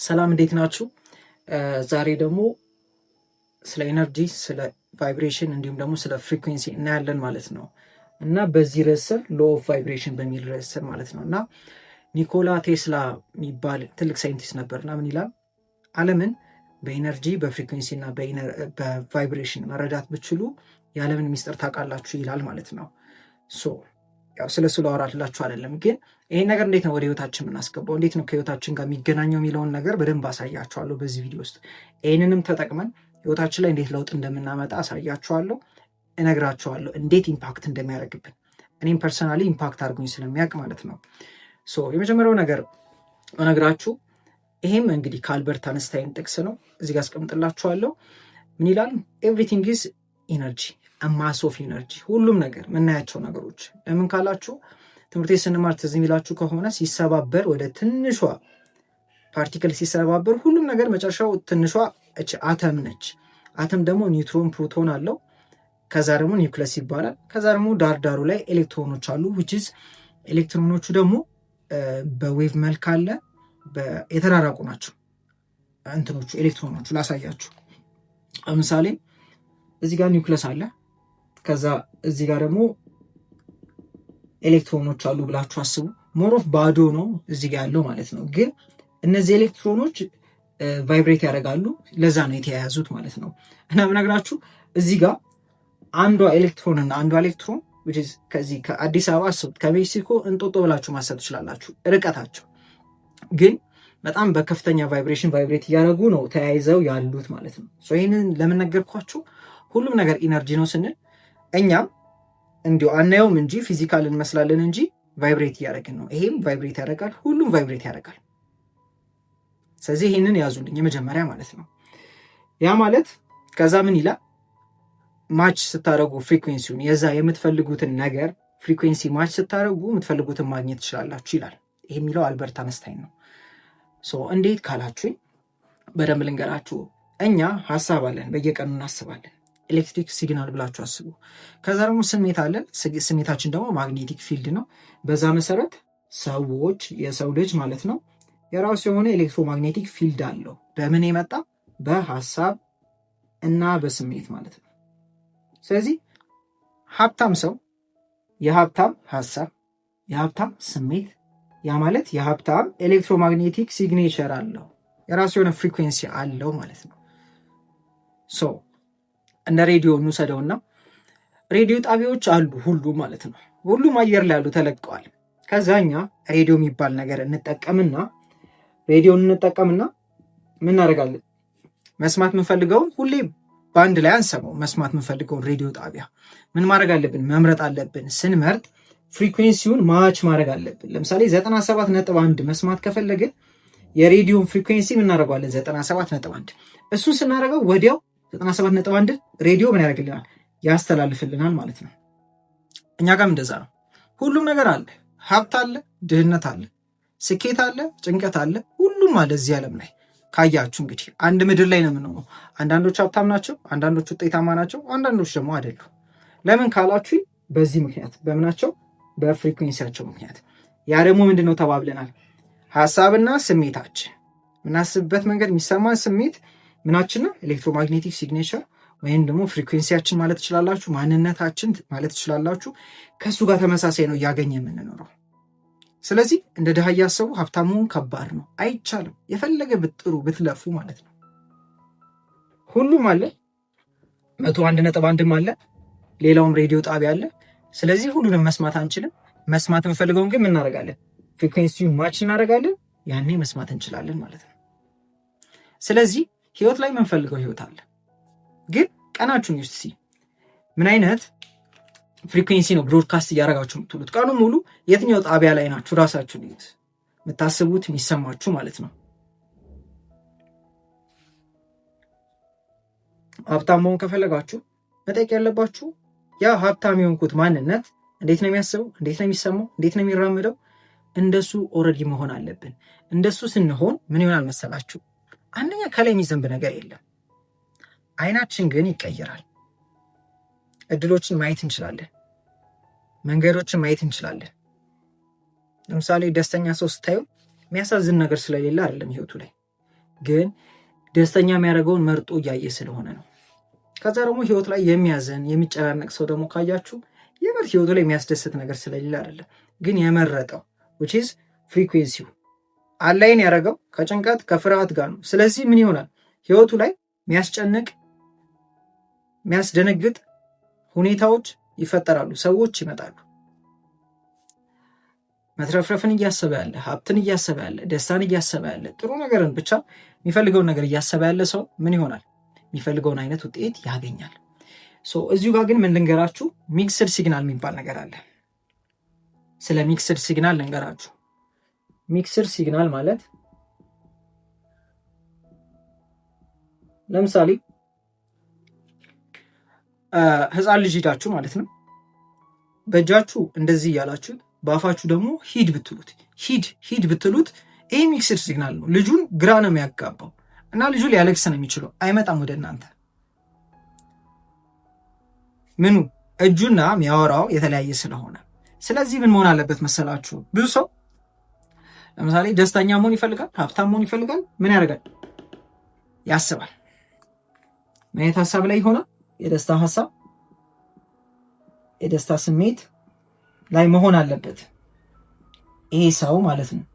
ሰላም እንዴት ናችሁ? ዛሬ ደግሞ ስለ ኤነርጂ፣ ስለ ቫይብሬሽን እንዲሁም ደግሞ ስለ ፍሪኩዌንሲ እናያለን ማለት ነው እና በዚህ ርዕስ ስር ሎ ኦፍ ቫይብሬሽን በሚል ርዕስ ስር ማለት ነው እና ኒኮላ ቴስላ የሚባል ትልቅ ሳይንቲስት ነበርና ምን ይላል? ዓለምን በኤነርጂ በፍሪኩዌንሲ እና በቫይብሬሽን መረዳት ብችሉ የዓለምን ሚስጥር ታውቃላችሁ ይላል ማለት ነው። ያው ስለ እሱ ላወራላችሁ አይደለም፣ ግን ይሄን ነገር እንዴት ነው ወደ ህይወታችን የምናስገባው፣ እንዴት ነው ከህይወታችን ጋር የሚገናኘው የሚለውን ነገር በደንብ አሳያችኋለሁ በዚህ ቪዲዮ ውስጥ። ይህንንም ተጠቅመን ህይወታችን ላይ እንዴት ለውጥ እንደምናመጣ አሳያችኋለሁ፣ እነግራችኋለሁ እንዴት ኢምፓክት እንደሚያደርግብን። እኔም ፐርሰናሊ ኢምፓክት አድርጎኝ ስለሚያውቅ ማለት ነው። የመጀመሪያው ነገር እነግራችሁ፣ ይሄም እንግዲህ ከአልበርት አንስታይን ጥቅስ ነው። እዚህ ጋር አስቀምጥላችኋለሁ። ምን ይላል? ኤቭሪቲንግ ኢዝ ኢነርጂ ማስ ኦፍ ኢነርጂ። ሁሉም ነገር የምናያቸው ነገሮች ለምን ካላችሁ ትምህርት ስንማር ትዝ የሚላችሁ ከሆነ ሲሰባበር ወደ ትንሿ ፓርቲክል ሲሰባበር ሁሉም ነገር መጨረሻው ትንሿ አተም ነች። አተም ደግሞ ኒውትሮን ፕሮቶን አለው። ከዛ ደግሞ ኒውክለስ ይባላል። ከዛ ደግሞ ዳርዳሩ ላይ ኤሌክትሮኖች አሉ። ዊችዝ ኤሌክትሮኖቹ ደግሞ በዌቭ መልክ አለ፣ የተራራቁ ናቸው እንትኖቹ ኤሌክትሮኖቹ። ላሳያችሁ። ለምሳሌ እዚህ ጋር ኒውክለስ አለ፣ ከዛ እዚህ ጋር ደግሞ ኤሌክትሮኖች አሉ ብላችሁ አስቡ። ሞር ኦፍ ባዶ ነው እዚህ ጋር ያለው ማለት ነው። ግን እነዚህ ኤሌክትሮኖች ቫይብሬት ያደርጋሉ፣ ለዛ ነው የተያያዙት ማለት ነው። እና ምነግራችሁ እዚህ ጋር አንዷ ኤሌክትሮን እና አንዷ ኤሌክትሮን ከዚህ ከአዲስ አበባ አስቡት፣ ከሜክሲኮ እንጦጦ ብላችሁ ማሰብ ትችላላችሁ ርቀታቸው። ግን በጣም በከፍተኛ ቫይብሬሽን ቫይብሬት እያደረጉ ነው ተያይዘው ያሉት ማለት ነው። ይህንን ለምን ነገርኳችሁ? ሁሉም ነገር ኢነርጂ ነው ስንል እኛም እንዲሁ አናየውም እንጂ ፊዚካል እንመስላለን እንጂ ቫይብሬት እያደረግን ነው። ይሄም ቫይብሬት ያደርጋል፣ ሁሉም ቫይብሬት ያደርጋል። ስለዚህ ይህንን ያዙልኝ የመጀመሪያ ማለት ነው። ያ ማለት ከዛ ምን ይላል? ማች ስታደረጉ ፍሪኩዌንሲውን የዛ የምትፈልጉትን ነገር ፍሪኩዌንሲ ማች ስታደረጉ የምትፈልጉትን ማግኘት ትችላላችሁ ይላል። ይሄ የሚለው አልበርት አንስታይን ነው። እንዴት ካላችሁኝ በደንብ ልንገራችሁ። እኛ ሀሳብ አለን፣ በየቀኑ እናስባለን። ኤሌክትሪክ ሲግናል ብላችሁ አስቡ። ከዛ ደግሞ ስሜት አለን። ስሜታችን ደግሞ ማግኔቲክ ፊልድ ነው። በዛ መሰረት ሰዎች፣ የሰው ልጅ ማለት ነው የራሱ የሆነ ኤሌክትሮማግኔቲክ ፊልድ አለው። በምን የመጣ? በሀሳብ እና በስሜት ማለት ነው። ስለዚህ ሀብታም ሰው የሀብታም ሀሳብ፣ የሀብታም ስሜት፣ ያ ማለት የሀብታም ኤሌክትሮማግኔቲክ ሲግኔቸር አለው፣ የራሱ የሆነ ፍሪኩዌንሲ አለው ማለት ነው። እንደ ሬዲዮ እንውሰደውና ሬዲዮ ጣቢያዎች አሉ ሁሉ ማለት ነው። ሁሉም አየር ላይ ያሉ ተለቀዋል። ከዛኛ ሬዲዮ የሚባል ነገር እንጠቀምና ምን እናደርጋለን? መስማት የምንፈልገውን ሁሌ በአንድ ላይ አንሰማው። መስማት የምንፈልገውን ሬዲዮ ጣቢያ ምን ማድረግ አለብን? መምረጥ አለብን። ስንመርጥ ፍሪኩዌንሲውን ማች ማድረግ አለብን። ለምሳሌ 97.1 መስማት ከፈለግን የሬዲዮን ፍሪኩዌንሲ ምን እናደርገዋለን? 97.1 እሱን ስናደርገው ወዲያው 97.1 ሬዲዮ ምን ያደርግልናል? ያስተላልፍልናል ማለት ነው። እኛ ጋር እንደዛ ነው። ሁሉም ነገር አለ። ሀብት አለ፣ ድህነት አለ፣ ስኬት አለ፣ ጭንቀት አለ፣ ሁሉም አለ እዚህ ዓለም ላይ። ካያችሁ እንግዲህ አንድ ምድር ላይ ነው የምንሆነው። አንዳንዶች ሀብታም ናቸው፣ አንዳንዶች ውጤታማ ናቸው፣ አንዳንዶች ደግሞ አይደሉ። ለምን ካላችሁ በዚህ ምክንያት፣ በምናቸው? በፍሪኩዌንሲያቸው ምክንያት። ያ ደግሞ ምንድነው ተባብለናል? ሀሳብና ስሜታችን፣ ምናስብበት መንገድ፣ የሚሰማን ስሜት ምናችን ነው? ኤሌክትሮማግኔቲክ ሲግኔቸር ወይም ደግሞ ፍሪኩዌንሲያችን ማለት ትችላላችሁ፣ ማንነታችን ማለት ትችላላችሁ። ከእሱ ጋር ተመሳሳይ ነው እያገኘ የምንኖረው። ስለዚህ እንደ ድሃ እያሰቡ ሀብታም መሆን ከባድ ነው፣ አይቻልም። የፈለገ ብጥሩ ብትለፉ ማለት ነው። ሁሉም አለ፣ 101.1ም አለ፣ ሌላውም ሬዲዮ ጣቢያ አለ። ስለዚህ ሁሉንም መስማት አንችልም። መስማት የምፈልገውን ግን ምን እናደርጋለን? ፍሪኩዌንሲውን ማች እናደርጋለን። ያኔ መስማት እንችላለን ማለት ነው። ስለዚህ ህይወት ላይ የምንፈልገው ህይወት አለ። ግን ቀናችሁን ውስጥ ምን አይነት ፍሪኩዌንሲ ነው ብሮድካስት እያደረጋችሁ የምትውሉት? ቀኑ ሙሉ የትኛው ጣቢያ ላይ ናችሁ? ራሳችሁን ይዩት፣ የምታስቡት የሚሰማችሁ ማለት ነው። ሀብታም መሆን ከፈለጋችሁ መጠየቅ ያለባችሁ ያ ሀብታም የሆንኩት ማንነት እንዴት ነው የሚያስበው? እንዴት ነው የሚሰማው? እንዴት ነው የሚራምደው? እንደሱ ኦልሬዲ መሆን አለብን። እንደሱ ስንሆን ምን ይሆናል መሰላችሁ? አንደኛ ከላይ የሚዘንብ ነገር የለም። አይናችን ግን ይቀየራል። እድሎችን ማየት እንችላለን። መንገዶችን ማየት እንችላለን። ለምሳሌ ደስተኛ ሰው ስታዩ የሚያሳዝን ነገር ስለሌለ አይደለም ህይወቱ ላይ ግን ደስተኛ የሚያደርገውን መርጦ እያየ ስለሆነ ነው። ከዛ ደግሞ ህይወት ላይ የሚያዘን የሚጨናነቅ ሰው ደግሞ ካያችሁ የምር ህይወቱ ላይ የሚያስደስት ነገር ስለሌለ አይደለም፣ ግን የመረጠው which is ፍሪኩዌንሲው አላይን ያደረገው ከጭንቀት ከፍርሃት ጋር ነው። ስለዚህ ምን ይሆናል? ህይወቱ ላይ የሚያስጨንቅ የሚያስደነግጥ ሁኔታዎች ይፈጠራሉ፣ ሰዎች ይመጣሉ። መትረፍረፍን እያሰበ ያለ፣ ሀብትን እያሰበ ያለ፣ ደስታን እያሰበ ያለ፣ ጥሩ ነገርን ብቻ የሚፈልገውን ነገር እያሰበ ያለ ሰው ምን ይሆናል? የሚፈልገውን አይነት ውጤት ያገኛል። እዚሁ ጋር ግን ምን ልንገራችሁ፣ ሚክስድ ሲግናል የሚባል ነገር አለ። ስለ ሚክስድ ሲግናል ልንገራችሁ። ሚክስድ ሲግናል ማለት ለምሳሌ ህፃን ልጅ ሂዳችሁ ማለት ነው፣ በእጃችሁ እንደዚህ እያላችሁ በአፋችሁ ደግሞ ሂድ ብትሉት ይህ ሚክስድ ሲግናል ነው። ልጁን ግራ ነው የሚያጋባው እና ልጁ ሊያለቅስ ነው የሚችለው፣ አይመጣም ወደ እናንተ። ምኑ እጁና የሚያወራው የተለያየ ስለሆነ። ስለዚህ ምን መሆን አለበት መሰላችሁ? ብዙ ሰው ለምሳሌ ደስተኛ መሆን ይፈልጋል፣ ሀብታም መሆን ይፈልጋል። ምን ያደርጋል? ያስባል። ምን አይነት ሀሳብ ላይ ይሆናል? የደስታ ሀሳብ፣ የደስታ ስሜት ላይ መሆን አለበት ይሄ ሰው ማለት ነው።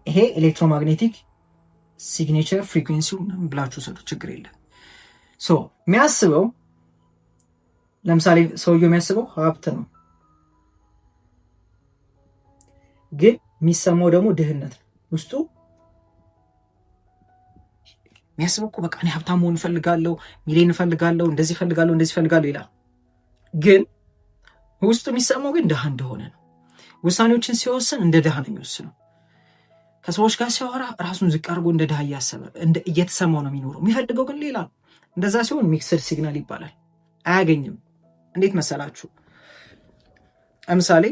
ይሄ ኤሌክትሮማግኔቲክ ሲግኔቸር ፍሪኩዌንሲው ብላችሁ ሰዱ፣ ችግር የለም። የሚያስበው ለምሳሌ ሰውየው የሚያስበው ሀብት ነው፣ ግን የሚሰማው ደግሞ ድህነት ነው። ውስጡ የሚያስበው እኮ በቃ እኔ ሀብታም መሆን እፈልጋለሁ፣ ሚሊዮን እፈልጋለሁ፣ እንደዚህ እፈልጋለሁ ይላል። ግን ውስጡ የሚሰማው ግን ድሃ እንደሆነ ነው። ውሳኔዎችን ሲወስን እንደ ድሃ ነው የሚወስነው። ከሰዎች ጋር ሲያወራ ራሱን ዝቅ አድርጎ እንደ ድሃ እየተሰማው ነው የሚኖረው። የሚፈልገው ግን ሌላ ነው። እንደዛ ሲሆን ሚክስድ ሲግናል ይባላል። አያገኝም። እንዴት መሰላችሁ? ለምሳሌ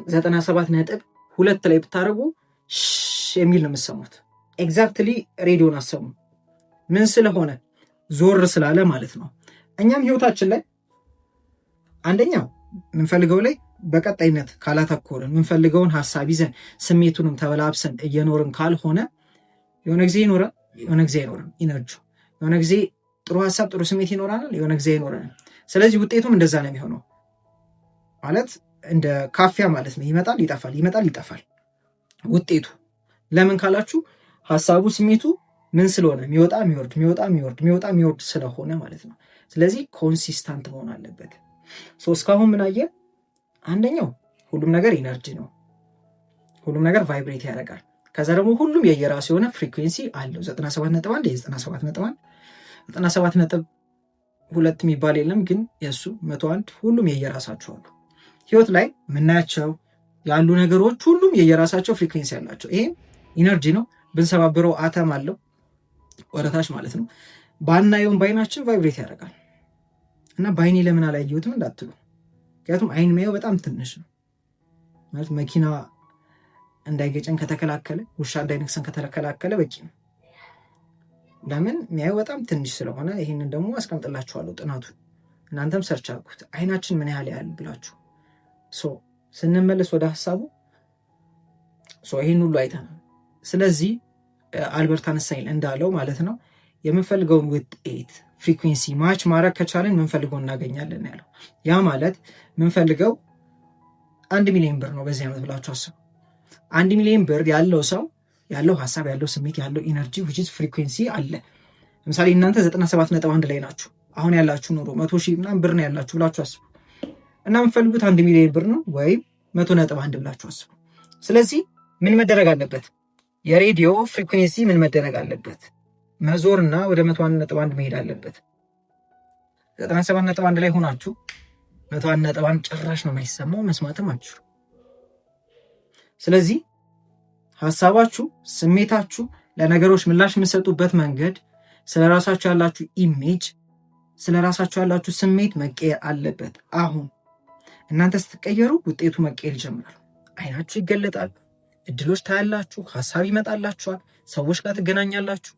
97.2 ላይ ብታደርጉ የሚል ነው የምትሰሙት። ኤግዛክትሊ ሬዲዮን አሰሙ። ምን ስለሆነ? ዞር ስላለ ማለት ነው። እኛም ህይወታችን ላይ አንደኛው የምንፈልገው ላይ በቀጣይነት ካላተኮርን፣ የምንፈልገውን ሀሳብ ይዘን ስሜቱንም ተበላብሰን እየኖርን ካልሆነ የሆነ ጊዜ ይኖራል፣ የሆነ ጊዜ አይኖርም። ኢነርጂ የሆነ ጊዜ ጥሩ ሀሳብ ጥሩ ስሜት ይኖራናል፣ የሆነ ጊዜ አይኖረንም። ስለዚህ ውጤቱም እንደዛ ነው የሚሆነው። ማለት እንደ ካፊያ ማለት ነው። ይመጣል ይጠፋል ውጤቱ። ለምን ካላችሁ ሀሳቡ ስሜቱ ምን ስለሆነ የሚወጣ የሚወርድ ስለሆነ ማለት ነው። ስለዚህ ኮንሲስታንት መሆን አለበት። እስካሁን ምን አየን? አንደኛው ሁሉም ነገር ኢነርጂ ነው፣ ሁሉም ነገር ቫይብሬት ያደርጋል። ከዛ ደግሞ ሁሉም የየራሱ የሆነ ፍሪኩዌንሲ አለው። 97.1 የ97.1 97.2 የሚባል የለም፣ ግን የእሱ 101 ሁሉም የየራሳቸው አሉ። ህይወት ላይ የምናያቸው ያሉ ነገሮች ሁሉም የየራሳቸው ፍሪኩዌንሲ አላቸው። ይሄ ኢነርጂ ነው። ብንሰባብረው አተም አለው ወደታች ማለት ነው። ባናየውም በአይናችን ቫይብሬት ያደርጋል። እና በአይኔ ለምን አላየሁትም እንዳትሉ፣ ምክንያቱም አይን የሚያየው በጣም ትንሽ ነው ማለት መኪና እንዳይገጨን ከተከላከለ፣ ውሻ እንዳይነክሰን ከተከላከለ በቂ ነው። ለምን? የሚያየው በጣም ትንሽ ስለሆነ። ይህንን ደግሞ አስቀምጥላችኋለሁ ጥናቱን፣ እናንተም ሰርች አድርጉት። አይናችን ምን ያህል ብላችሁ። ስንመለስ ወደ ሀሳቡ ይህን ሁሉ አይተናል። ስለዚህ አልበርት አንስታይን እንዳለው ማለት ነው የምንፈልገውን ውጤት ፍሪኩዌንሲ ማች ማድረግ ከቻለን ምንፈልገው እናገኛለን ያለው። ያ ማለት ምንፈልገው 1 ሚሊዮን ብር ነው በዚህ ዓመት ብላችሁ አስቡ። 1 ሚሊዮን ብር ያለው ሰው ያለው ሀሳብ ያለው ስሜት ያለው ኢነርጂ which is ፍሪኩዌንሲ አለ። ለምሳሌ እናንተ 97.1 ላይ ናችሁ። አሁን ያላችሁ ኑሮ 100,000 ምናምን ብር ነው ያላችሁ ብላችሁ አስቡ እና የምትፈልጉት 1 ሚሊዮን ብር ነው ወይም 100.1 ብላችሁ አስቡ። ስለዚህ ምን መደረግ አለበት? የሬዲዮ ፍሪኩዌንሲ ምን መደረግ አለበት? መዞርና ወደ 101.1 መሄድ አለበት። 97.1 ላይ ሆናችሁ 101.1 ጭራሽ ነው የማይሰማው፣ መስማትም አትችሉ። ስለዚህ ሀሳባችሁ፣ ስሜታችሁ፣ ለነገሮች ምላሽ የምትሰጡበት መንገድ፣ ስለራሳችሁ ያላችሁ ኢሜጅ፣ ስለራሳችሁ ያላችሁ ስሜት መቀየር አለበት። አሁን እናንተ ስትቀየሩ ውጤቱ መቀየር ይጀምራል። አይናችሁ ይገለጣል፣ እድሎች ታያላችሁ፣ ሀሳብ ይመጣላችኋል፣ ሰዎች ጋር ትገናኛላችሁ።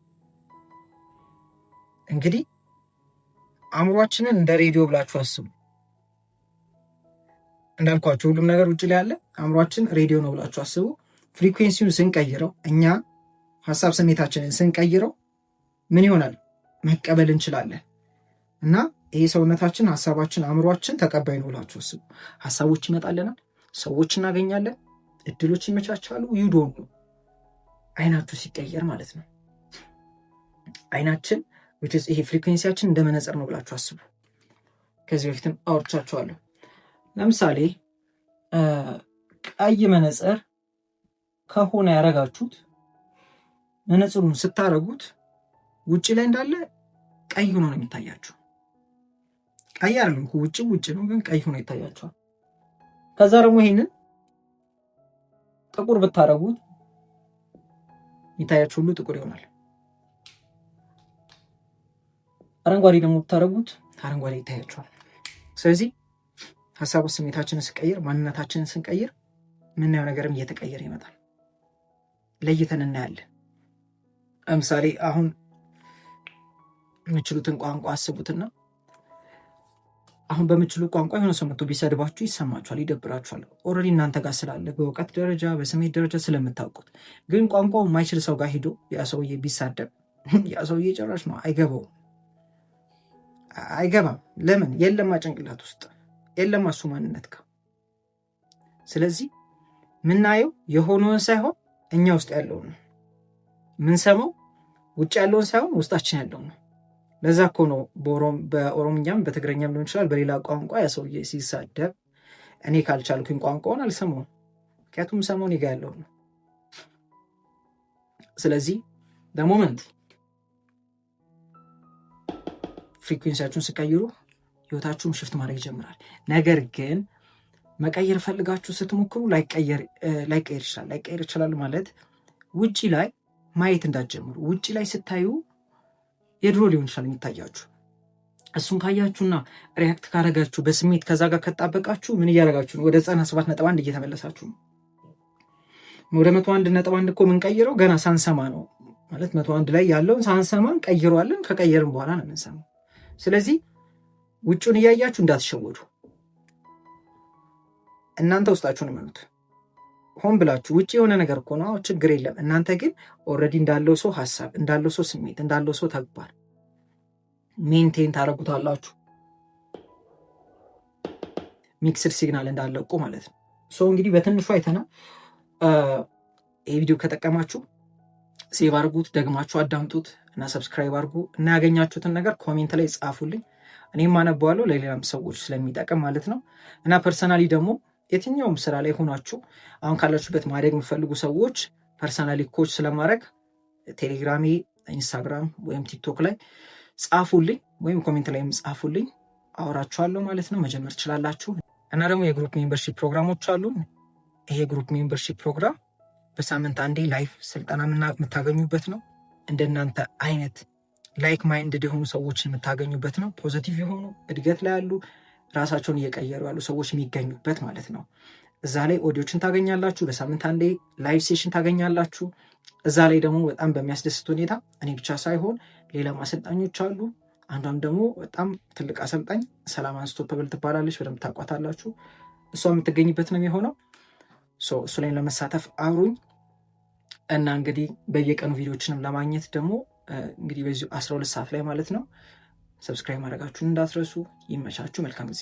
እንግዲህ አእምሯችንን እንደ ሬዲዮ ብላችሁ አስቡ። እንዳልኳችሁ ሁሉም ነገር ውጭ ላይ ያለ፣ አእምሯችን ሬዲዮ ነው ብላችሁ አስቡ። ፍሪኩዌንሲውን ስንቀይረው እኛ ሀሳብ ስሜታችንን ስንቀይረው ምን ይሆናል? መቀበል እንችላለን። እና ይሄ ሰውነታችን፣ ሀሳባችን፣ አእምሯችን ተቀባይ ነው ብላችሁ አስቡ። ሀሳቦች ይመጣልናል፣ ሰዎች እናገኛለን፣ እድሎች ይመቻቻሉ። ዩዶን ነው አይናችሁ ሲቀየር ማለት ነው። አይናችን ይሄ ፍሪኩዌንሲያችን እንደ መነጽር ነው ብላችሁ አስቡ። ከዚህ በፊትም አውርቻችኋለሁ። ለምሳሌ ቀይ መነጽር ከሆነ ያረጋችሁት መነጽሩን ስታረጉት ውጭ ላይ እንዳለ ቀይ ሆኖ ነው የሚታያችሁ። ቀይ አይደለም ውጭ ነው፣ ግን ቀይ ሆኖ ይታያችኋል። ከዛ ደግሞ ይሄንን ጥቁር ብታረጉት የሚታያችሁ ሁሉ ጥቁር ይሆናል። አረንጓዴ ደግሞ ብታረጉት አረንጓዴ ይታያችኋል። ስለዚህ ሀሳቡ ስሜታችንን ስንቀይር፣ ማንነታችንን ስንቀይር ምናየው ነገርም እየተቀየረ ይመጣል። ለይተን እናያለን። ለምሳሌ አሁን የምችሉትን ቋንቋ አስቡትና አሁን በምችሉ ቋንቋ የሆነ ሰው መጥቶ ቢሰድባችሁ ይሰማችኋል፣ ይደብራችኋል። ኦልሬዲ እናንተ ጋር ስላለ በእውቀት ደረጃ በስሜት ደረጃ ስለምታውቁት። ግን ቋንቋው የማይችል ሰው ጋር ሂዶ ያ ሰውዬ ቢሳደብ ያ ሰውዬ ጭራሽ ነው አይገባም። ለምን? የለማ ጭንቅላት ውስጥ የለማ እሱ ማንነት ጋር። ስለዚህ ምናየው የሆነውን ሳይሆን እኛ ውስጥ ያለውን ነው። ምንሰማው ውጭ ያለውን ሳይሆን ውስጣችን ያለውን ነው። ለዛ እኮ ነው በኦሮምኛም በትግረኛም ሊሆን ይችላል በሌላ ቋንቋ ያ ሰውዬ ሲሳደብ እኔ ካልቻልኩኝ ቋንቋውን አልሰማውም፣ ምክንያቱም ሰማው እኔ ጋ ያለውን ነው። ስለዚህ በሞመንት ፍሪኩዌንሲያችሁን ስቀይሩ ህይወታችሁም ሽፍት ማድረግ ይጀምራል። ነገር ግን መቀየር ፈልጋችሁ ስትሞክሩ ላይቀየር ይችላል። ማለት ውጪ ላይ ማየት እንዳትጀምሩ። ውጪ ላይ ስታዩ የድሮ ሊሆን ይችላል የሚታያችሁ። እሱን ካያችሁና ሪያክት ካረጋችሁ በስሜት ከዛ ጋር ከጣበቃችሁ ምን እያረጋችሁ ነው? ወደ 97.1 እየተመለሳችሁ ነው። ወደ 101.1 እኮ የምንቀይረው ገና ሳንሰማ ነው። ማለት 101 ላይ ያለውን ሳንሰማ ቀይሯለን። ከቀየርን በኋላ ነው የምንሰማው። ስለዚህ ውጩን እያያችሁ እንዳትሸወዱ። እናንተ ውስጣችሁን እመኑት። ሆን ብላችሁ ውጭ የሆነ ነገር እኮ ነው ችግር የለም። እናንተ ግን ኦልሬዲ እንዳለው ሰው ሀሳብ፣ እንዳለው ሰው ስሜት፣ እንዳለው ሰው ተግባር ሜንቴን ታረጉታላችሁ። ሚክስድ ሲግናል እንዳለቁ ማለት ነው። ሶ እንግዲህ በትንሹ አይተናል። ይህ ቪዲዮ ከጠቀማችሁ ሴቭ አድርጉት፣ ደግማችሁ አዳምጡት እና ሰብስክራይብ አድርጉ እና ያገኛችሁትን ነገር ኮሜንት ላይ ጻፉልኝ። እኔም አነባዋለሁ ለሌላም ሰዎች ስለሚጠቅም ማለት ነው። እና ፐርሰናሊ ደግሞ የትኛውም ስራ ላይ ሆናችሁ አሁን ካላችሁበት ማደግ የምፈልጉ ሰዎች ፐርሰናሊ ኮች ስለማድረግ ቴሌግራሜ፣ ኢንስታግራም ወይም ቲክቶክ ላይ ጻፉልኝ ወይም ኮሜንት ላይም ጻፉልኝ፣ አወራችኋለሁ ማለት ነው። መጀመር ትችላላችሁ። እና ደግሞ የግሩፕ ሜምበርሺፕ ፕሮግራሞች አሉ። ይሄ የግሩፕ ሜምበርሺፕ ፕሮግራም በሳምንት አንዴ ላይፍ ስልጠና የምታገኙበት ነው። እንደናንተ አይነት ላይክ ማይንድድ የሆኑ ሰዎችን የምታገኙበት ነው። ፖዚቲቭ የሆኑ እድገት ላይ ያሉ ራሳቸውን እየቀየሩ ያሉ ሰዎች የሚገኙበት ማለት ነው። እዛ ላይ ኦዲዮችን ታገኛላችሁ። በሳምንት አንዴ ላይቭ ሴሽን ታገኛላችሁ። እዛ ላይ ደግሞ በጣም በሚያስደስት ሁኔታ እኔ ብቻ ሳይሆን ሌላም አሰልጣኞች አሉ። አንዷም ደግሞ በጣም ትልቅ አሰልጣኝ ሰላም አንስቶፐብል ትባላለች። በደንብ ታውቋታላችሁ። እሷ የምትገኝበት ነው የሚሆነው። እሱ ላይ ለመሳተፍ አብሩኝ እና እንግዲህ በየቀኑ ቪዲዮችንም ለማግኘት ደግሞ እንግዲህ በዚሁ 12 ሰዓት ላይ ማለት ነው ሰብስክራይብ ማድረጋችሁን እንዳትረሱ። ይመቻችሁ። መልካም ጊዜ